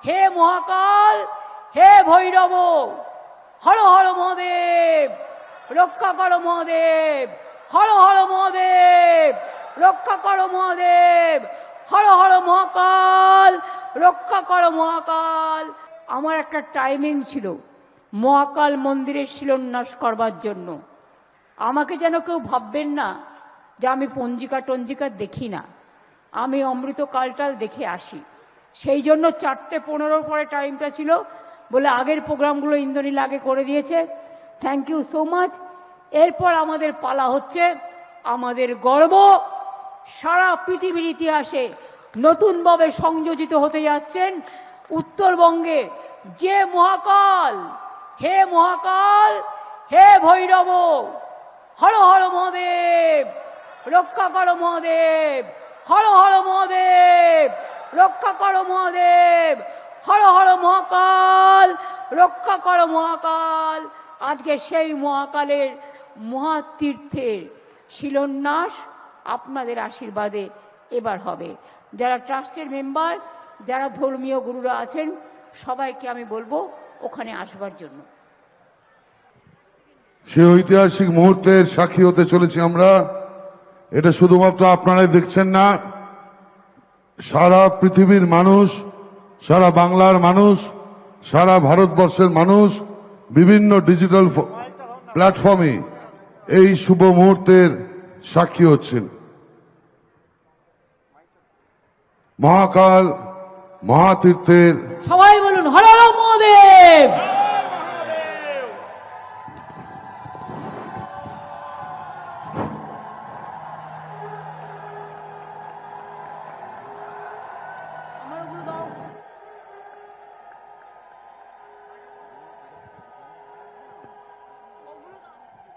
হে মহাকাল, হে ভৈরব, হর হর মহাদেব, রক্ষা করো মহাদেব, হর হর মহাদেব, রক্ষা করো মহাদেব, হর হর মহাকাল, রক্ষা করো মহাকাল। আমার একটা টাইমিং ছিল মহাকাল মন্দিরের শিলান্যাস করবার জন্য। আমাকে যেন কেউ ভাববেন না যে আমি পঞ্জিকা টঞ্জিকা দেখি না, আমি অমৃতকালটাল দেখে আসি। সেই জন্য 4:15 পরে টাইমটা ছিল বলে আগের প্রোগ্রামগুলো ইন্দ্রনীল আগে করে দিয়েছে। Thank you so much. এরপর আমাদের পালা হচ্ছে, আমাদের গর্ব সারা পৃথিবীর ইতিহাসে নতুনভাবে সংযোজিত হতে যাচ্ছেন উত্তরবঙ্গে যে মহাকাল, হে মহাকাল, হে ভৈরব, হর হর মহাদেব, রক্ষা করো মহাদেব, হর হর মহাদেব, রক্ষা করো মহাদেব, হর হর মহাকাল, রক্ষা করো মহাকাল। আজকে সেই মহাকালের মহাতীর্থের শিলান্যাস আপনাদের আশীর্বাদে এবার হবে। যারা ট্রাস্টের মেম্বার, যারা ধর্মীয় গুরুরা আছেন, সবাইকে আমি বলবো ওখানে আসবার জন্য। সে ঐতিহাসিক মুহূর্তের সাক্ষী হতে চলেছি আমরা। এটা শুধুমাত্র আপনারাই দেখছেন না, সারা পৃথিবীর মানুষ, সারা বাংলার মানুষ, সারা ভারতবর্ষের মানুষ বিভিন্ন ডিজিটাল প্ল্যাটফর্মে এই শুভ মুহূর্তের সাক্ষী হচ্ছেন। মহাকাল মহাতীর্থের সবাই বলুন হর হর মহাদেব।